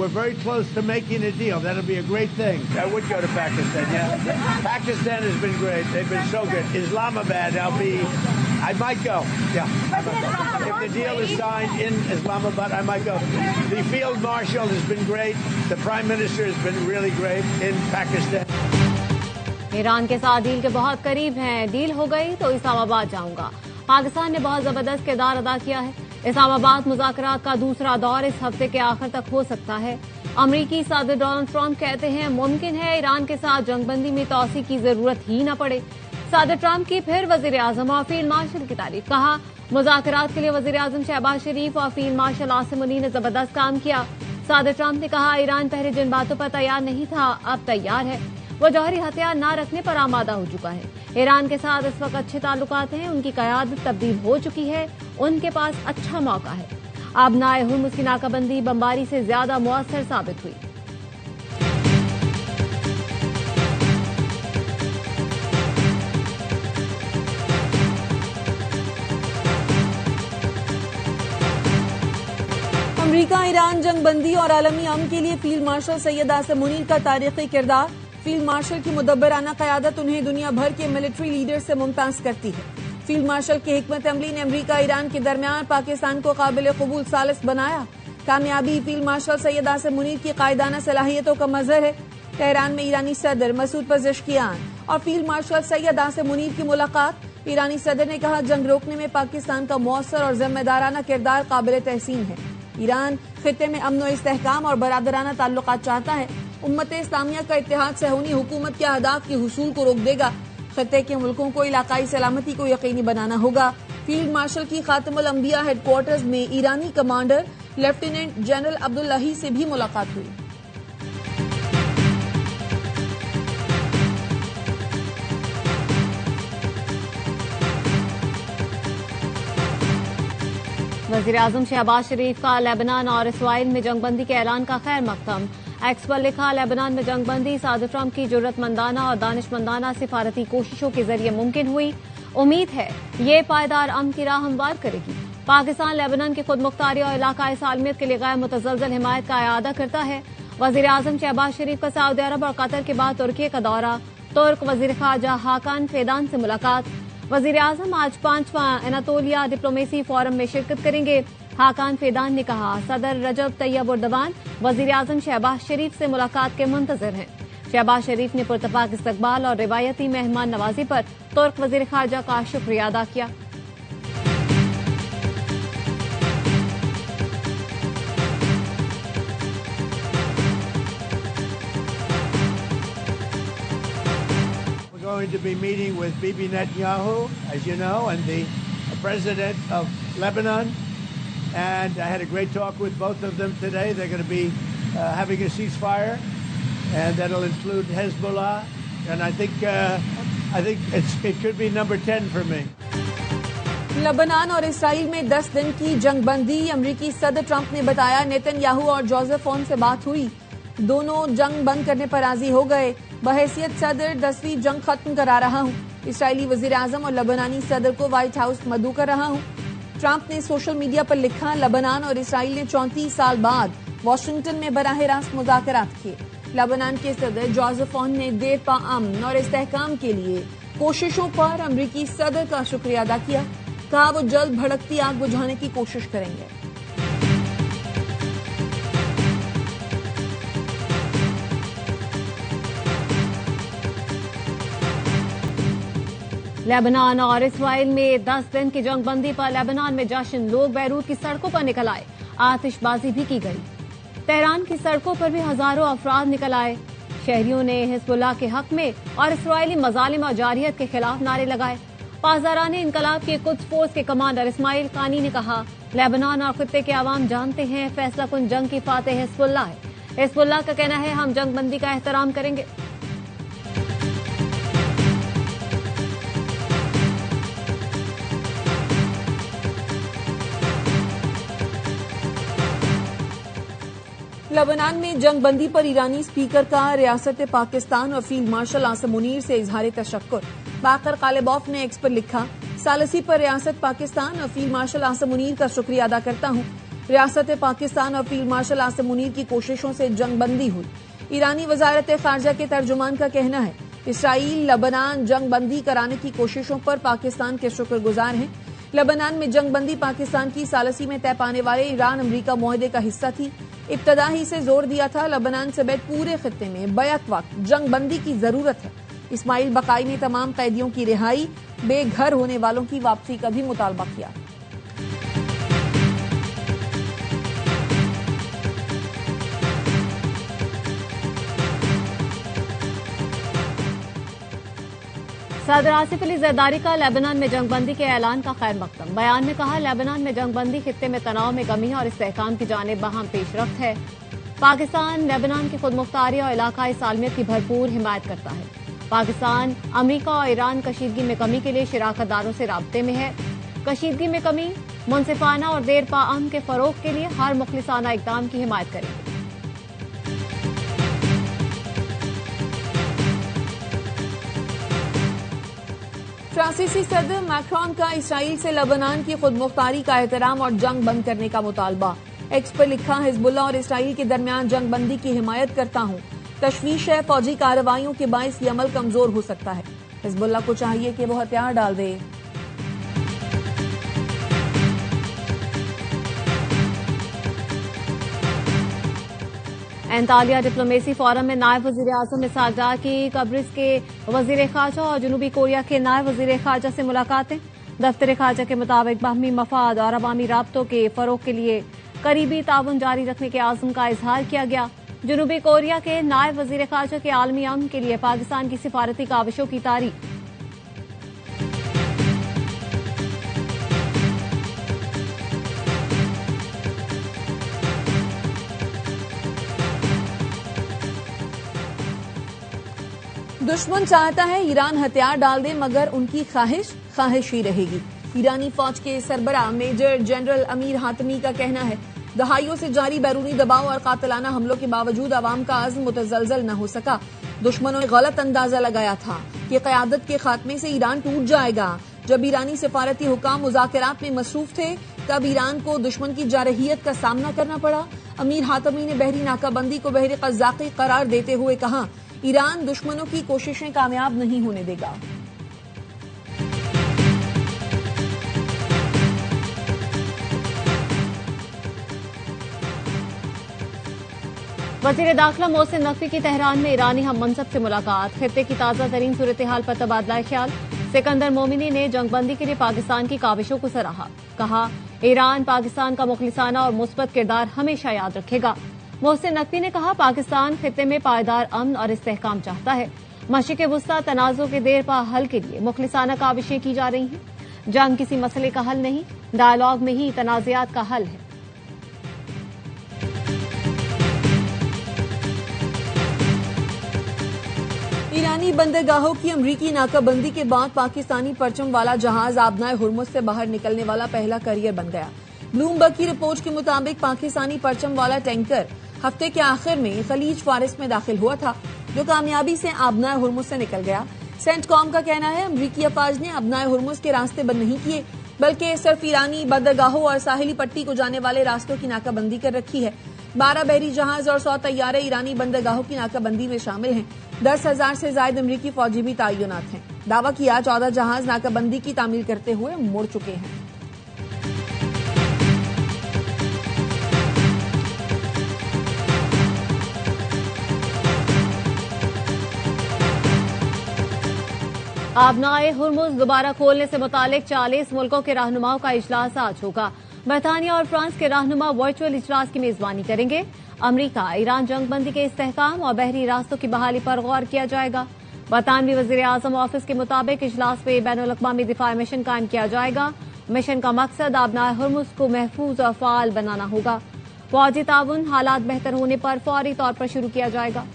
we're very close to making a deal. That'll be a great thing. I would go to Pakistan, yeah. Pakistan has been great. They've been so good. Islamabad, I might go, yeah. If the deal is signed in Islamabad, I might go. The field marshal has been great. The prime minister has been really great in Pakistan. Iran के साथ deal के बहुत करीब हैं। Deal हो गई तो इस्लामाबाद जाऊंगा। पाकिस्तान ने बहुत जबरदस्त किरदार अदा किया है। इस्लामाबाद मुज़ाकरात का दूसरा दौर इस हफ्ते के आखिर तक हो सकता है। अमरीकी सदर डोनाल्ड ट्रंप कहते हैं मुमकिन है ईरान के साथ जंगबंदी में तौसी की जरूरत ही न पड़े। सदर ट्रंप की फिर वजीर आजम और फील्ड मार्शल की तारीफ। कहा मुज़ाकरात के लिए वजीर आजम शहबाज शरीफ और फील्ड मार्शल आसिम मुनीर ने जबरदस्त काम किया। सदर ट्रंप ने कहा ईरान पहले जिन बातों पर तैयार नहीं था अब तैयार है। वो जौहरी हथियार न रखने पर आमादा हो चुका है। ईरान के साथ इस वक्त अच्छे ताल्लुकात हैं। उनकी क़यादत तब्दील हो चुकी है। उनके पास अच्छा मौका है। अब नाए हुर्मुज़ की नाकाबंदी बमबारी से ज्यादा मुअस्सर साबित हुई। अमरीका ईरान जंगबंदी और आलमी अमन के लिए फील्ड मार्शल सैयद आसिम मुनीर का तारीखी किरदार। फील्ड मार्शल की मुदब्बराना क़यादत उन्हें दुनिया भर के मिलिट्री लीडर से मुमताज करती है। फील्ड मार्शल की हिकमत अमली ने अमरीका ईरान के दरमियान पाकिस्तान को काबिल कबूल सालिस बनाया। कामयाबी फील्ड मार्शल सैयद आसिम मुनीर की कायदाना सलाहियतों का मजहर है। तेहरान में ईरानी सदर मसूद पज़ेश्कियान और फील्ड मार्शल सैयद आसिम मुनीर की मुलाकात। ईरानी सदर ने कहा जंग रोकने में पाकिस्तान का मौसर और जिम्मेदाराना किरदार काबिल तहसीन है। ईरान खित्ते में अमन व इस्तेहकाम और बरादराना ताल्लुकात चाहता है। उम्मत इस्लामिया का इत्तेहाद सहूनी हुकूमत के अहदाफ के हुसूल को रोक देगा। खित्ते के मुल्कों को इलाकाई सलामती को यकीनी बनाना होगा। फील्ड मार्शल की खातमुल अंबिया हेडक्वार्टर्स में ईरानी कमांडर लेफ्टिनेंट जनरल अब्दुल्लाही से भी मुलाकात हुई। वज़ीर आज़म शहबाज शरीफ का लेबनान और इसराइल में जंगबंदी के ऐलान का खैर मकदम। एक्स पर लिखा लेबनान में जंगबंदी सदर ट्रंप की जुर्रतमंदाना और दानिशमंदाना सिफारती कोशिशों के जरिए मुमकिन हुई। उम्मीद है ये पायदार अमन की राह हमवार करेगी। पाकिस्तान लेबनान की खुद मुख्तारी और इलाकाई सालमियत के लिए गैर मुतज़लज़ल हिमायत का इआदा करता है। वज़ीर आज़म शहबाज शरीफ का सऊदी अरब और कतर के बाद तुर्की का दौरा। तुर्क वज़ीर ख़ारजा हाकान फेदान से मुलाकात। वज़ीर आज़म आज 5वां एनातोलिया डिप्लोमेसी फोरम में शिरकत करेंगे। हाकान फेदान ने कहा सदर रजब तैयब उर्दवान वज़ीर आज़म शहबाज शरीफ से मुलाकात के मुंतज़िर हैं। शहबाज शरीफ ने पुरतपाक इस्तकबाल और रिवायती मेहमान नवाजी पर तुर्क वज़ीर ख़ारजा का शुक्रिया अदा किया। Going to be meeting with Bibi Netanyahu, as you know, and the president of Lebanon. And I had a great talk with both of them today. They're going to be having a ceasefire, and that'll include Hezbollah. And I think it could be number 10 for me. Lebanon और Israel में 10 दिन की जंगबंदी। अमरीकी सदर Trump ने बताया Netanyahu और Joseph on से बात हुई। दोनों जंग बंद करने पर राजी हो गए। बहैसियत सदर 10वीं जंग खत्म करा रहा हूं। इसराइली वजीर आजम और लेबनानी सदर को व्हाइट हाउस मदऊ कर रहा हूं। ट्रंप ने सोशल मीडिया पर लिखा लेबनान और इसराइल ने 34 साल बाद वाशिंगटन में बराह रास्त मुज़ाकरात किए। लेबनान के सदर जोसेफ ऑन ने देरपा अमन और इस्तेहकाम के लिए कोशिशों पर अमरीकी सदर का शुक्रिया अदा किया। कहा वो जल्द भड़कती आग बुझाने की कोशिश करेंगे। लेबनान और इसराइल में 10 दिन की जंगबंदी पर लेबनान में जश्न। लोग बैरूत की सड़कों पर निकल आए। आतिशबाजी भी की गई। तेहरान की सड़कों पर भी हजारों अफराद निकल आए। शहरियों ने हिजबुल्लाह के हक में और इसराइली मजालिम और जारियत के खिलाफ नारे लगाए। पासदारान इनकलाब के कुद्स फोर्स के कमांडर इस्माइल कानी ने कहा लेबनान और खित्ते के अवाम जानते हैं फैसला कुन जंग की फातेह हिजबुल्लाह है। हिजबुल्लाह का कहना है हम जंगबंदी का एहतराम करेंगे। लेबनान में जंगबंदी पर ईरानी स्पीकर का रियासत पाकिस्तान और फील्ड मार्शल आसिम मुनीर से इजहार तशक्कुर। बाकर कालिबॉफ ने एक्स पर लिखा सालसी पर रियासत पाकिस्तान और फील्ड मार्शल आसिम मुनीर का शुक्रिया अदा करता हूं। रियासत पाकिस्तान और फील्ड मार्शल आसिम मुनीर की कोशिशों से जंगबंदी हुई। ईरानी वजारत खारजा के तर्जुमान का कहना है इसराइल लबनान जंगबंदी कराने की कोशिशों पर पाकिस्तान के शुक्रगुजार हैं। लबनान में जंगबंदी पाकिस्तान की सालसी में तय पाने वाले ईरान अमरीका मुआहदे का हिस्सा थी। इब्तदा ही से जोर दिया था लबनान समेत पूरे खित्ते में बैक वक्त जंगबंदी की जरूरत है। इस्माइल बकाई ने तमाम कैदियों की रिहाई, बेघर होने वालों की वापसी का भी मुतालबा किया। सदर आसिफ अली जरदारी का लेबनान में जंगबंदी के ऐलान का खैर मकदम। बयान में कहा लेबनान में जंगबंदी खित्ते में तनाव में कमी और इस्तेहकाम की जानिब बहम पेशरफ्त है। पाकिस्तान लेबनान की खुदमुख्तारी और इलाकाई सालमियत की भरपूर हिमायत करता है। पाकिस्तान अमरीका और ईरान कशीदगी में कमी के लिए शराकतदारों से राब्ते में है। कशीदगी में कमी, मुनसिफाना और देर पा अमन के फरोग के लिए हर मुखलिसाना इकदाम की हिमायत करेंगे। फ्रांसीसी सदर मैक्रोन का इसराइल से लबनान की खुदमुख्तारी का एहतराम और जंग बंद करने का मुतालबा। एक्स पर लिखा हिजबुल्लाह और इसराइल के दरमियान जंग बंदी की हिमायत करता हूं। तशवीश है फौजी कार्रवाइयों के बायस ये अमल कमजोर हो सकता है। हिजबुल्लाह को चाहिए कि वो हथियार डाल दे। एंतालिया डिप्लोमेसी फोरम में नायब वजीर आजम इसहाक डार की कब्रिज के वजीर खारजा और जनूबी कोरिया के नायब वजीर खारजा से मुलाकातें। दफ्तर खारजा के मुताबिक बाहमी मफाद और अवामी राब्तों के फरोग के लिए करीबी ताउन जारी रखने के आज़म का इजहार किया गया। जनूबी कोरिया के नायब वजीर खारजा के आलमी अमन के लिए पाकिस्तान की सिफारती काविशों की तारीफ। दुश्मन चाहता है ईरान हथियार डाल दे मगर उनकी ख्वाहिश ही रहेगी। ईरानी फौज के सरबराह मेजर जनरल अमीर हातमी का कहना है दहाइयों से जारी बैरूनी दबाव और कातिलाना हमलों के बावजूद अवाम का अज़्म मुतज़लज़ल न हो सका। दुश्मनों ने गलत अंदाजा लगाया था कि क़यादत के खात्मे से ईरान टूट जाएगा। जब ईरानी सिफारती हुकाम मुज़ाकरात में मसरूफ थे तब ईरान को दुश्मन की जारहियत का सामना करना पड़ा। अमीर हातमी ने बहरी नाकाबंदी को बहरी क़ज़्ज़ाक़ी करार देते हुए कहा ईरान दुश्मनों की कोशिशें कामयाब नहीं होने देगा। वजीर दाखिला मोहसिन नकवी की तेहरान में ईरानी हम मनसब से मुलाकात। खित्ते की ताजा तरीन सूरत हाल पर तबादला ख्याल। सिकंदर मोमिनी ने जंगबंदी के लिए पाकिस्तान की काविशों को सराहा। कहा ईरान पाकिस्तान का मुखलिसाना और मुस्बत किरदार हमेशा याद रखेगा। मोहसिन नकवी ने कहा पाकिस्तान खित्ते में पायदार अमन और इस्तेहकाम चाहता है। मशरिक़ वुस्ता तनाज़ुर के देर पा हल के लिए मुखलिसाना काविशें की जा रही हैं। जंग किसी मसले का हल नहीं, डायलॉग में ही तनाज़ात का हल है। ईरानी बंदरगाहों की अमरीकी नाकाबंदी के बाद पाकिस्तानी परचम वाला जहाज आबनाए हुर्मुज़ से बाहर निकलने वाला पहला करियर बन गया। ब्लूमबर्ग की रिपोर्ट के मुताबिक पाकिस्तानी परचम वाला टैंकर हफ्ते के आखिर में खलीज फारिस में दाखिल हुआ था, जो कामयाबी से आबनाए हुर्मुज़ से निकल गया। सेंटकॉम का कहना है अमरीकी अफवाज ने आबनाए हुर्मुज़ के रास्ते बंद नहीं किए, बल्कि सिर्फ ईरानी बंदरगाहों और साहिली पट्टी को जाने वाले रास्तों की नाकाबंदी कर रखी है। 12 बहरी जहाज और 100 तैयारे ईरानी बंदरगाहों की नाकाबंदी में शामिल हैं। 10,000 से ज्यादा अमरीकी फौजी भी तैनात हैं। दावा किया 14 जहाज नाकाबंदी की तामील करते हुए मुड़ चुके हैं। आबनाए हुर्मुज़ दोबारा खोलने से मुतालिक 40 मुल्कों के रहनुमाओं का इजलास आज होगा। बरतानिया और फ्रांस के रहनुमा वर्चुअल इजलास की मेजबानी करेंगे। अमरीका ईरान जंगबंदी के इस्तेहकाम और बहरी रास्तों की बहाली पर गौर किया जाएगा। बरतानवी वजीर आजम ऑफिस के मुताबिक इजलास में बैनुल-अक़वामी दिफाई मिशन कायम किया जाएगा। मिशन का मकसद आबनाए हुर्मुज़ को महफूज और फाल बनाना होगा। फौजी ताउन हालात बेहतर होने पर फौरी तौर पर शुरू किया जाएगा।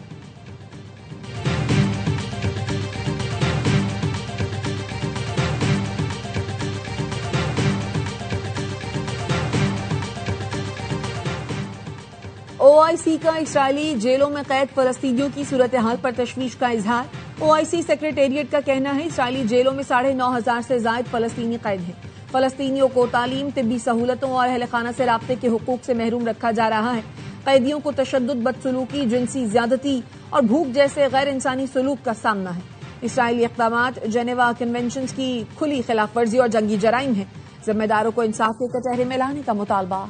OIC का इस्राएली जेलों में कैद फलस्तीनियों की सूरत हाल पर तशवीश का इजहार। OIC सेक्रेटेरिएट का कहना है इस्राएली जेलों में 9,500 से ज्यादा फलस्तीनी कैद हैं। फलस्तीनियों को तालीम, तिब्बी सहूलतों और अहल खाना से राब्ते के हुकूक से महरूम रखा जा रहा है। कैदियों को तशद्दुद, बदसलूकी, जिनसी ज्यादती और भूख जैसे गैर इंसानी सलूक का सामना है। इसराइली इक़दामात जेनेवा कन्वेंशन की खुली खिलाफ वर्जी और जंगी जराइम है। जिम्मेदारों को इंसाफ के कचहरे में लाने का मुतालबा।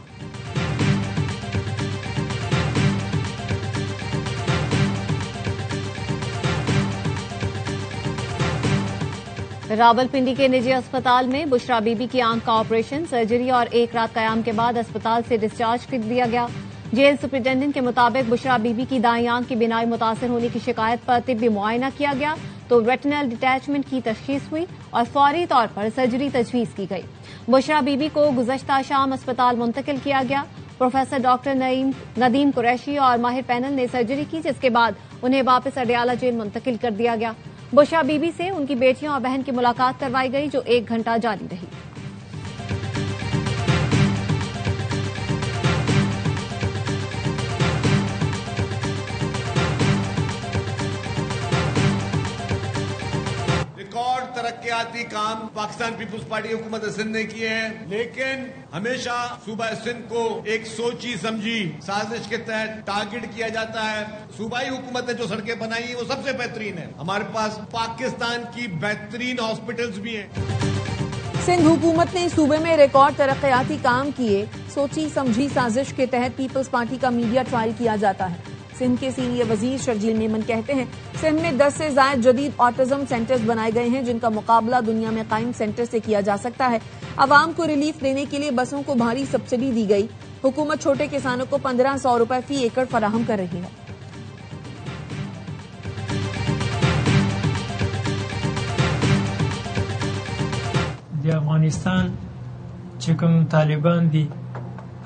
रावलपिंडी के निजी अस्पताल में बुशरा बीबी की आंख का ऑपरेशन, सर्जरी और एक रात कयाम के बाद अस्पताल से डिस्चार्ज कर दिया गया। जेल सुपरिटेंडेंट के मुताबिक बुशरा बीबी की दाईं आंख की बिनाई मुतासर होने की शिकायत पर तिब्बी मुआयना किया गया तो रेटिनल डिटैचमेंट की तशखीस हुई और फौरी तौर पर सर्जरी तजवीज की गई। बुशरा बीबी को गुज़श्ता शाम अस्पताल मुंतकिल किया गया। प्रोफेसर डॉक्टर नदीम कुरैशी और माहिर पैनल ने सर्जरी की, जिसके बाद उन्हें वापस अडयाला जेल मुंतकिल कर दिया गया। बुशरा बीबी से उनकी बेटियों और बहन की मुलाकात करवाई गई, जो 1 घंटा जारी रही। रिकॉर्ड तरक्याती काम पाकिस्तान पीपुल्स पार्टी हुकूमत सिंध ने किए हैं, लेकिन हमेशा सूबा सिंध को एक सोची समझी साजिश के तहत टारगेट किया जाता है। सूबाई हुकूमत ने जो सड़कें बनाई है वो सबसे बेहतरीन है। हमारे पास पाकिस्तान की बेहतरीन हॉस्पिटल्स भी हैं। सिंध हुकूमत ने सूबे में रिकॉर्ड तरक्याती काम किए। सोची समझी साजिश के तहत पीपल्स पार्टी का मीडिया ट्रायल किया जाता है। सिंध के सीनियर वजीर शर्जील मेमन कहते हैं, सिंध में 10 से ज्यादा जदीद ऑटिज्म सेंटर्स बनाए गए हैं, जिनका मुकाबला दुनिया में कायम सेंटर से किया जा सकता है। आवाम को रिलीफ देने के लिए बसों को भारी सब्सिडी दी गई। हुकूमत छोटे किसानों को 1500 रुपए फी एकड़ फराहम कर रही है। अफगानिस्तान चिकम तालिबान दी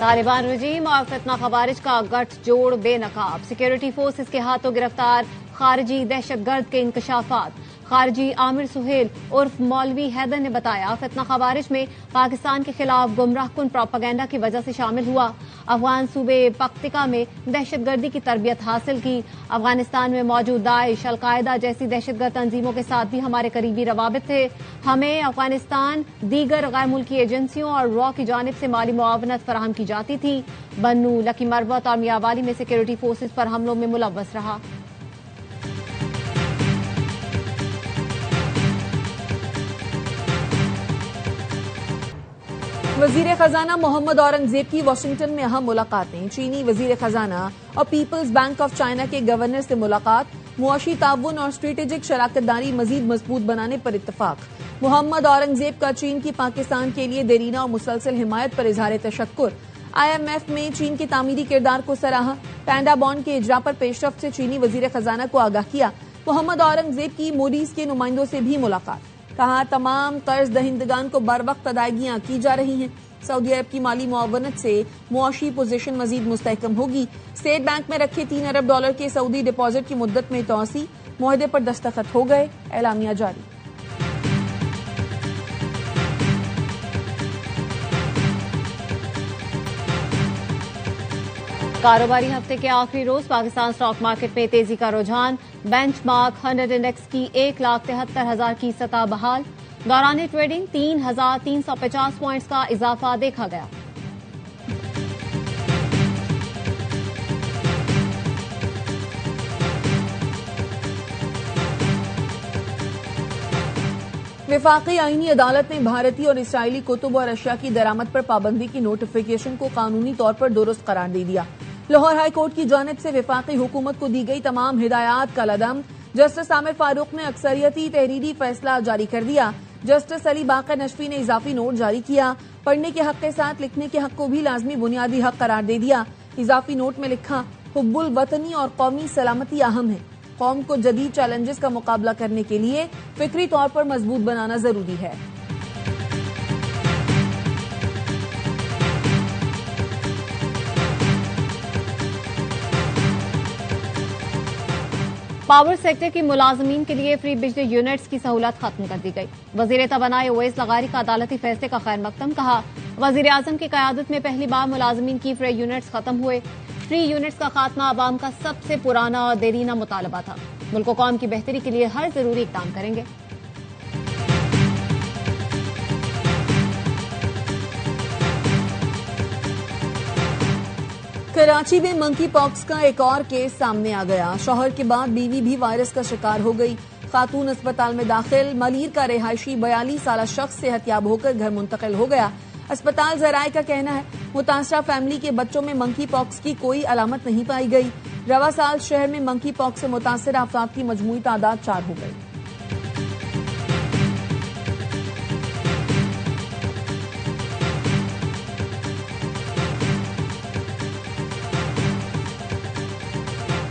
तालिबान रजीम और फितना खवारिज का गठजोड़ बेनकाब। सिक्योरिटी फोर्सेस के हाथों गिरफ्तार खारजी दहशतगर्द के इंकशाफात। खारजी आमिर सुहेल उर्फ मौलवी हैदर ने बताया, फितना खवारिज में पाकिस्तान के खिलाफ गुमराह कुन प्रोपेगेंडा की वजह से शामिल हुआ। अफगान सूबे पख्तिका में दहशतगर्दी की तरबियत हासिल की। अफगानिस्तान में मौजूद दाइश, अलकायदा जैसी दहशतगर्द तंजीमों के साथ भी हमारे करीबी रवाबित थे। हमें अफगानिस्तान दीगर गैर मुल्की एजेंसियों और रॉ की जानिब से माली मुआवनत फराहम की जाती थी। बन्नू, लकी मरवत और मियावाली में सिक्योरिटी फोर्सेस पर हमलों में मुलव्वस रहा। वजीर खजाना मोहम्मद औरंगजेब की वाशिंगटन में अहम मुलाकातें। चीनी वजीर खजाना और पीपल्स बैंक ऑफ चाइना के गवर्नर से मुलाकात। मुआशी ताउन और स्ट्रेटेजिक शराकतदारी मजीद मजबूत बनाने पर इत्तफाक। मोहम्मद औरंगजेब का चीन की पाकिस्तान के लिए देरीना और मुसलसल हिमायत पर इजहार तशक्कुर। IMF में चीन के तामीरी किरदार को सराहा। पैंडा बॉन्ड के इजरा पर पेशरफ्त से चीनी वजीर खजाना को आगाह किया। मोहम्मद औरंगजेब की मूडीज के नुमाइंदों से भी मुलाकात। कहा, तमाम कर्ज दहिंदगान को बर वक्त अदायगियां की जा रही हैं। सऊदी अरब की माली मुआवनत से मुआशी पोजीशन मजीद मुस्तहकम होगी। स्टेट बैंक में रखे $3 अरब के सऊदी डिपॉजिट की मुद्दत में तोसी। मुआहदे पर दस्तखत हो गए, एलामिया जारी। कारोबारी हफ्ते के आखिरी रोज पाकिस्तान स्टॉक मार्केट में तेजी का रुझान। बेंचमार्क 100 इंडेक्स की 1,73,000 की सतह बहाल। दौरान ट्रेडिंग 3,350 पॉइंट्स का इजाफा देखा गया। वफाकी आईनी अदालत ने भारतीय और इसराइली कुतुब और अशिया की दरामद पर पाबंदी की नोटिफिकेशन को कानूनी तौर पर दुरुस्त करार दे दिया। लाहौर हाई कोर्ट की जानिब से वफाकी हुकूमत को दी गई तमाम हिदायत का लदम जस्टिस आमिर फारूक ने अक्सरियती तहरीरी फैसला जारी कर दिया। जस्टिस अली बाकर नशफी ने इजाफी नोट जारी किया। पढ़ने के हक के साथ लिखने के हक को भी लाजमी बुनियादी हक करार दे दिया। इजाफी नोट में लिखा, हुब्बुल वतनी और कौमी सलामती अहम है। कौम को जदीद चैलेंजेस का मुकाबला करने के लिए फिक्री तौर पर मजबूत बनाना जरूरी है। पावर सेक्टर के मुलाजमीन के लिए फ्री बिजली यूनिट्स की सहूलत खत्म कर दी गई। वजीर तवानाई ओवैस लगारी का अदालती फैसले का खैर मकदम। कहा, वजीर आजम की कयादत में पहली बार मुलाजमीन की फ्री यूनिट्स खत्म हुए। फ्री यूनिट्स का खात्मा आवाम का सबसे पुराना और देरीना मुतालबा था। मुल्क कौम की बेहतरी के लिए हर जरूरी इक़दाम करेंगे। कराची में मंकी पॉक्स का एक और केस सामने आ गया। शौहर के बाद बीवी भी वायरस का शिकार हो गई। खातून अस्पताल में दाखिल। मलीर का रिहायशी 42 साल शख्स सेहतियाब होकर घर मुंतकिल हो गया। अस्पताल जराये का कहना है मुतासरा फैमिली के बच्चों में मंकी पॉक्स की कोई अलामत नहीं पाई गई। रवा साल शहर में मंकी पॉक्स से मुतासर अफराद की मजमूई तादाद 4 हो गई।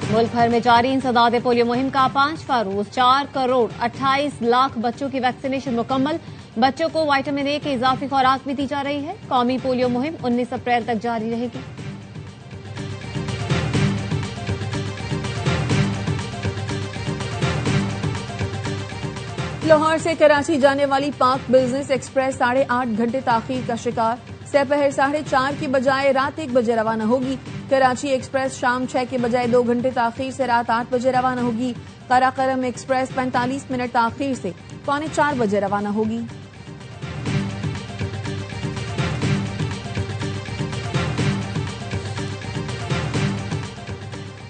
मुल्क भर में जारी इंसदाद पोलियो मुहिम का 5वां रोज 4 करोड़ 28 लाख बच्चों की वैक्सीनेशन मुकम्मल। बच्चों को विटामिन ए की इजाफी खुराक भी दी जा रही है। कौमी पोलियो मुहिम 19 अप्रैल तक जारी रहेगी। लाहौर से कराची जाने वाली पाक बिजनेस एक्सप्रेस 8.5 घंटे ताखीर का शिकार। दोपहर 4:30 की बजाय रात 1 बजे रवाना होगी। कराची एक्सप्रेस शाम 6 के बजाय 2 घंटे ताखीर से रात 8 बजे रवाना होगी। कराकरम एक्सप्रेस 45 मिनट ताखीर से 3:45 बजे रवाना होगी।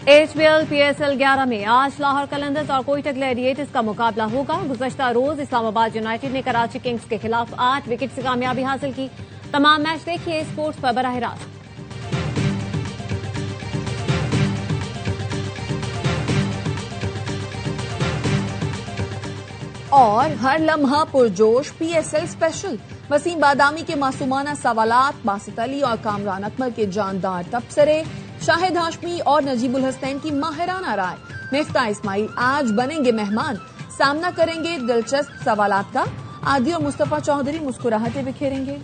HBL PSL 11 में आज लाहौर कलंदर्स और कोयटा ग्लैडिएटर्स का मुकाबला होगा। गुज़श्ता रोज इस्लामाबाद यूनाइटेड ने कराची किंग्स के खिलाफ 8 विकेट से कामयाबी हासिल की। तमाम मैच देखिए स्पोर्ट्स पर बराह रास्त। और हर लम्हा पुरजोश PSL स्पेशल। वसीम बादामी के मासूमाना सवालात, बासित अली और कामरान अकमल के जानदार तबसरे, शाहिद हाशमी और नजीबुल हसनैन की माहिराना राय। मिफ्ता इस्माइल आज बनेंगे मेहमान, सामना करेंगे दिलचस्प सवालात का। आदि और मुस्तफा चौधरी मुस्कुराहटें बिखेरेंगे।